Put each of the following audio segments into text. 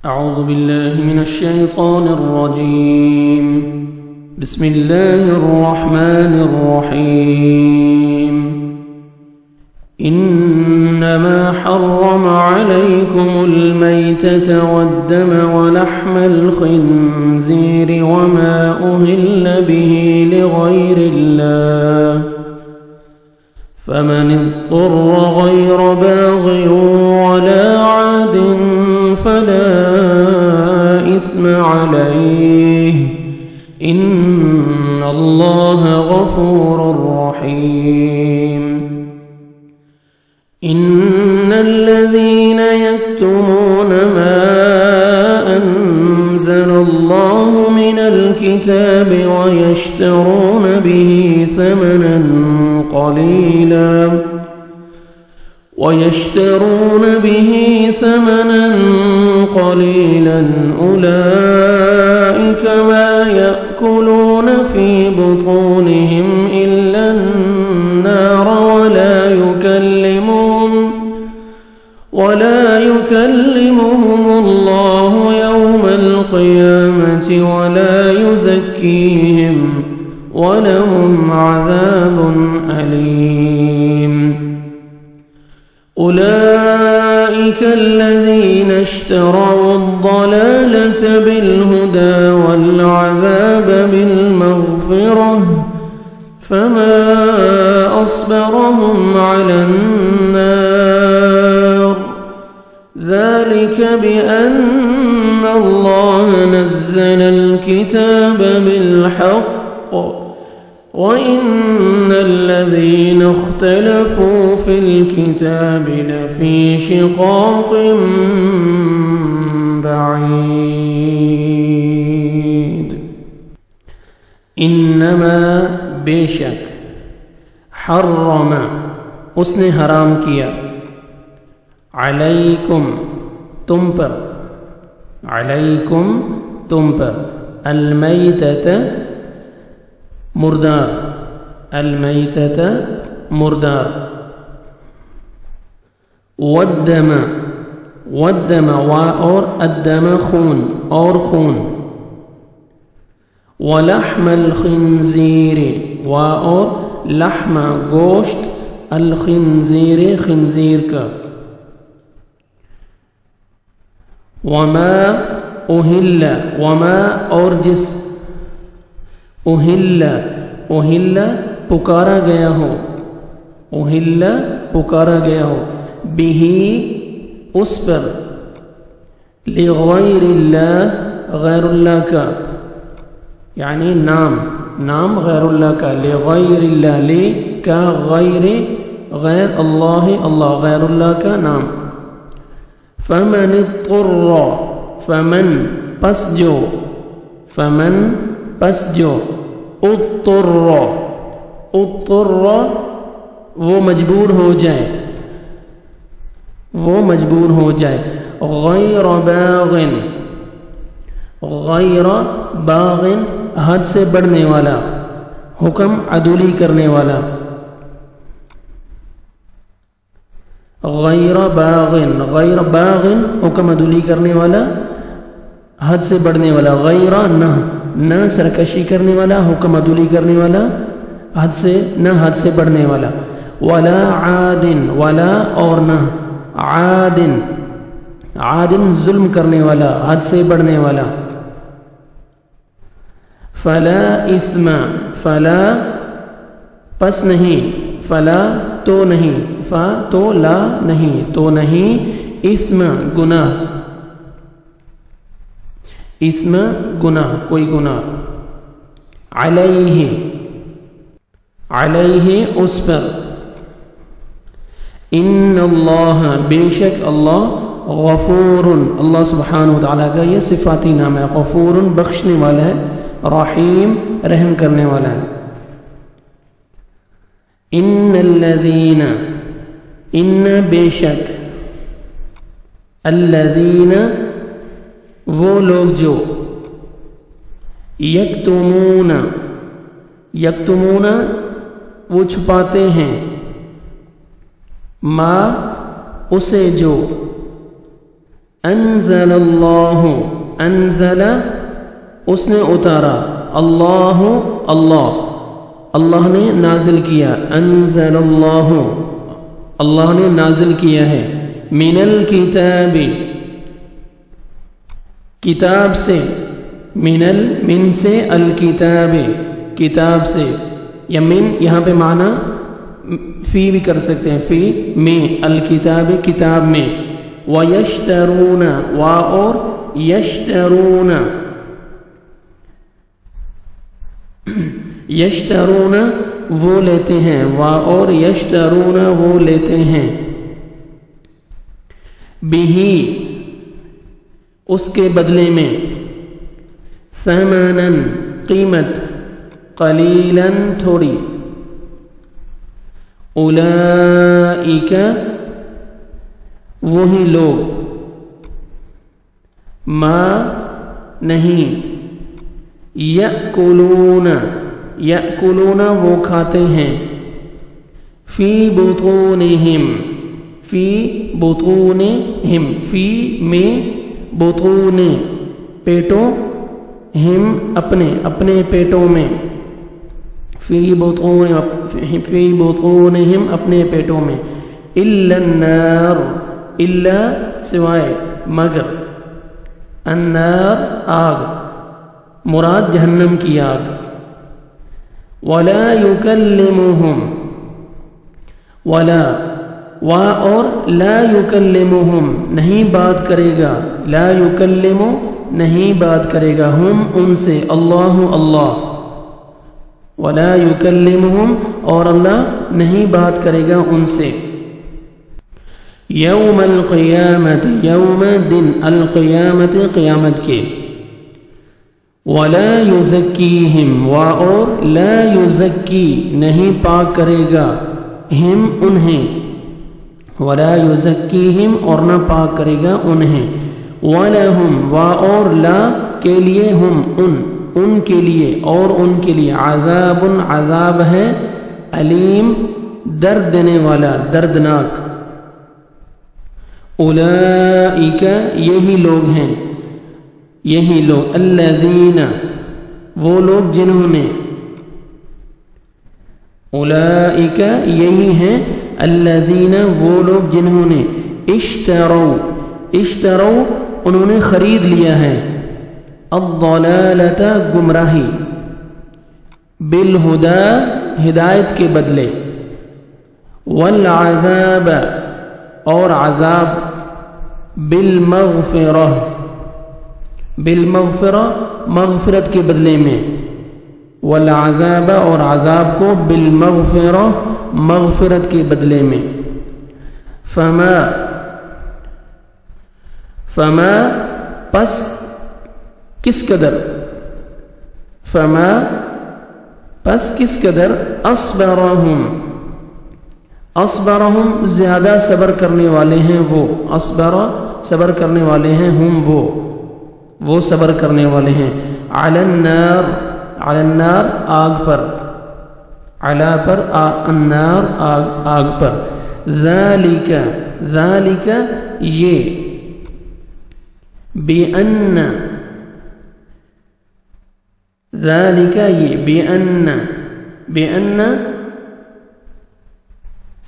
أعوذ بالله من الشيطان الرجيم. بسم الله الرحمن الرحيم. إنما حرم عليكم الميتة والدم ولحم الخنزير وما أهل به لغير الله فمن اضطر غير باغ ولا عاد فلا إثم عليه إن الله غفور رحيم. إن الذين يكتمون ما أنزل الله من الكتاب ويشترون به ثمنا قليلا أولئك ما يأكلون في بطونهم إلا النار ولا يكلمهم الله يوم القيامة ولا يزكيهم ولهم عذاب أليم. أولئك الذين اشتروا الضلالة بالهدى والعذاب بالمغفرة فما أصبرهم على النار ذلك بأن الله نزل الكتاب بالحق وإن الذين اختلفوا في الكتاب لفي شقاق بعيد. انما بے شک حرم اس نے حرام کیا علیکم تم پر المیتۃ مردار والدم اور الدم خون ولحم الخنزیر اور لحم گوشت الخنزیر خنزیر کا وما اور جس اہل پکارا گیا ہو بہ اس پر لغیر اللہ غیر اللہ کا یعنی نام غیر اللہ کا لغیر اللہ کا غیر اللہ غیر اللہ کا نام. فمن پس جو اضطر وہ مجبور ہو جائے غیر باغ حد سے بڑھنے والا حکم عدولی کرنے والا غیر باغ حکم عدولی کرنے والا حد سے بڑھنے والا غیر نہ سرکشی کرنے والا حکم عدولی کرنے والا حد سے بڑھنے والا ولا عاد اور نہ عاد ظلم کرنے والا حد سے بڑھنے والا فلا اسم پس نہیں فلا تو نہیں تو لا نہیں اسم گناہ کوئی گناہ علیہ اس پر ان اللہ بے شک اللہ غفور اللہ سبحانہ وتعالی کا یہ صفاتی نام ہے. غفور بخشنے والا ہے، رحیم رحم کرنے والا ہے. ان بے شک الذین وہ لوگ جو یکتمون وہ چھپاتے ہیں ما اسے جو انزل اللہ، انزل اس نے اتارا، اللہ اللہ اللہ نے نازل کیا، انزل اللہ اللہ نے نازل کیا ہے، من الکتاب کتاب سے، من سے الکتاب کتاب سے، یا من یہاں پہ معنی فی بھی کر سکتے ہیں، فی میں، الکتاب کتاب میں، وَيَشْتَرُونَ وا اور یشترون، یشترون وہ لیتے ہیں، وا اور یشترون وہ لیتے ہیں، بِهِ اس کے بدلے میں، ثمناً قیمت، قلیلاً تھوڑی، اولئک وہی لوگ، ما نہیں، یأکلون یأکلون وہ کھاتے ہیں، فی بطونہم فی بطونہم فی میں، بطون پیٹوں، ہم اپنے اپنے پیٹوں میں، فی بطونہم اپنے پیٹوں میں، الا النار الا سوائے، مگر، النار آگ، مراد جہنم کی آگ، ولا یکلمہم ولا وا اور لا یکلمہم نہیں بات کرے گا، لا یکلم نہیں بات کرے گا، ہم ان سے، اللہ اللہ، ولا یکلمہم اور اللہ نہیں بات کرے گا ان سے، یوم القیامت یوم دن، القیامت قیامت کے، ولا یزکیہم وا اور لا یزکی نہیں پاک کرے گا، ہم انہیں، ولا یزکیہم اور نہ پاک کرے گا انہیں، وَلَهُمْ وا اور لا کے لیے، ہم ان کے لیے اور ان کے لیے، عذاب عذاب ہے، علیم درد دینے والا، دردناک، اولئک یہی لوگ ہیں، یہی لوگ، الذین وہ لوگ جنہوں نے، اولئک یہی ہیں، الذین وہ لوگ جنہوں نے، اشتروا انہوں نے خرید لیا ہے، الضلالۃ گمراہی، بالہدی ہدایت کے بدلے، والعذاب اور عذاب، بالمغفرہ مغفرت کے بدلے میں، والعذاب اور عذاب کو، بالمغفرہ مغفرت کے بدلے میں، فما پس کس قدر، فما پس کس قدر، اصبرہم زیادہ صبر کرنے والے ہیں وہ، اصبر صبر کرنے والے ہیں، ہم وہ صبر کرنے والے ہیں، علی النار آگ پر، علی پر، النار آگ پر، ذالک یہ، بِأَنَّ ذَلِكَ یہ، بِأَنَّ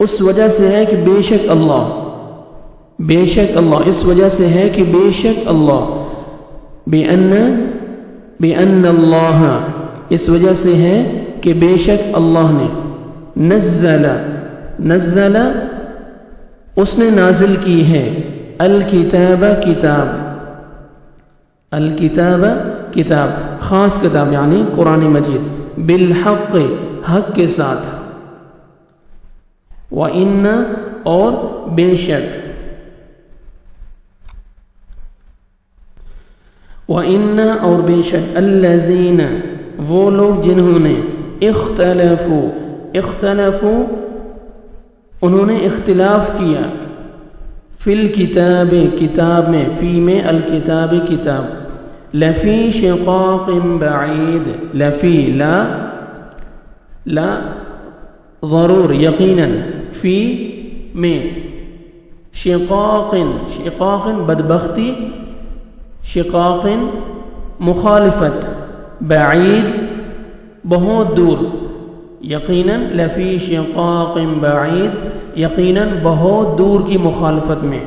اس وجہ سے ہے کہ بے شک اللہ، اس وجہ سے ہے کہ بے شک اللہ، بِأَنَّ اللہ اس وجہ سے ہے کہ بے شک اللہ نے، نزل اس نے نازل کی ہے، الکتاب کتاب خاص کتاب یعنی قرآن مجید، بالحق حق کے ساتھ، وَإِنَّ اور بے شک، وَإِنَّ اور بے شک، الَّذِينَ وہ لوگ جنہوں نے، اختلفوا انہوں نے اختلاف کیا، فی الکتاب کتاب میں، فی میں، الکتاب کتاب، لفی شقاق بعید، لفی لا ضرور یقیناً، فی میں، شقاق، شقاق بدبختی، شقاق مخالفت، بعید بہت دور، یقیناً لفی شقاق بعید یقیناً بہت دور کی مخالفت میں.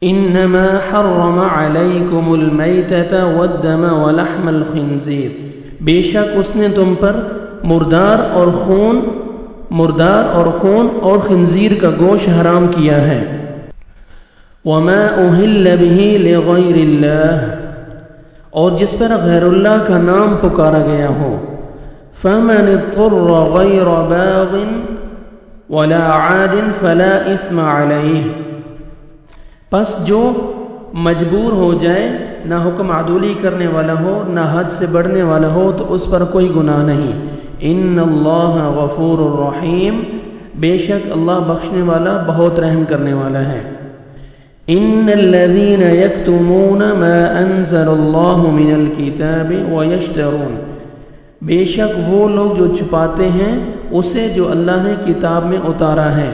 انما حرم علیکم المیتۃ والدم ولحم الخنزیر، بے شک اس نے تم پر مردار اور خون اور خنزیر کا گوشت حرام کیا ہے. وما اہل بہ لغیر اللہ، اور جس پر غیر اللہ کا نام پکارا گیا ہو. فمن اضطر غیر باغ ولا عاد فلا اثم علیہ، پس جو مجبور ہو جائے، نہ حکم عدولی کرنے والا ہو نہ حد سے بڑھنے والا ہو، تو اس پر کوئی گناہ نہیں. ان اللہ غفور الرحیم، بے شک اللہ بخشنے والا بہت رحم کرنے والا ہے. ان الذين يكتمون ما انزل الله من الكتاب ويشترون، بے شک وہ لوگ جو چھپاتے ہیں اسے جو اللہ نے کتاب میں اتارا ہے.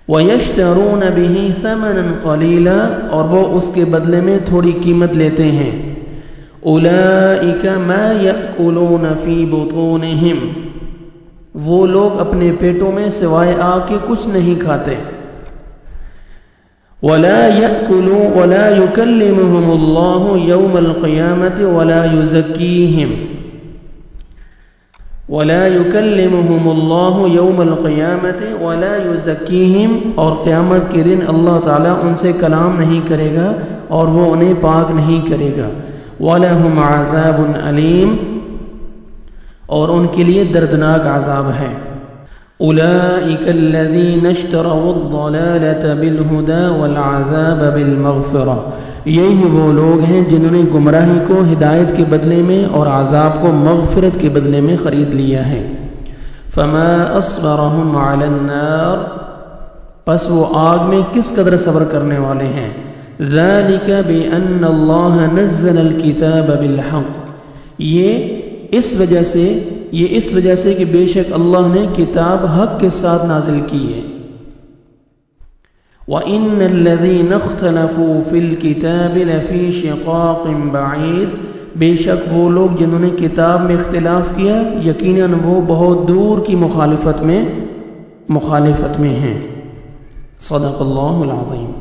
وَيَشْتَرُونَ بِهِ ثَمَنًا قَلِيلًا، اور وہ اس کے بدلے میں تھوڑی قیمت لیتے ہیں. أُولَئِكَ مَا يَأْكُلُونَ فِي بُطُونِهِمْ، وہ لوگ اپنے پیٹوں میں سوائے آگ کے کچھ نہیں کھاتے. وَلَا يُكَلِّمُهُمُ اللَّهُ يَوْمَ الْقِيَامَةِ وَلَا يُزَكِّيهِمْ، وَلَا يُكَلِّمُهُمُ اللَّهُ يَوْمَ الْقِيَامَةِ وَلَا يُزَكِّيهِمْ، اور قیامت کے دن اللہ تعالیٰ ان سے کلام نہیں کرے گا اور وہ انہیں پاک نہیں کرے گا. وَلَهُمْ عَذَابٌ أَلِيمٌ، اور ان کے لیے دردناک عذاب ہے. أُولَئِكَ الَّذِينَ اشْتَرَوُا الضَّلَالَةَ بِالْهُدَى وَالْعَذَابَ بِالْمَغْفِرَةِ، یہی وہ لوگ ہیں جنہوں نے گمراہی کو ہدایت کے بدلے میں اور عذاب کو مغفرت کے بدلے میں خرید لیا ہے. فَمَا أَصْبَرَهُمْ عَلَى النَّارِ، پس وہ آگ میں کس قدر صبر کرنے والے ہیں. ذَلِكَ بِأَنَّ اللَّهَ نَزَّلَ الْكِتَابَ بِالْحَقِّ، یہ اس وجہ سے کہ بے شک اللہ نے کتاب حق کے ساتھ نازل کی ہے. وَإِنَّ الَّذِينَ اخْتَلَفُوا فِي الْكِتَابِ لَفِي شِقَاقٍ بَعِيدٍ، بے شک وہ لوگ جنہوں نے کتاب میں اختلاف کیا یقیناً وہ بہت دور کی مخالفت میں ہیں. صدق اللہ العظیم.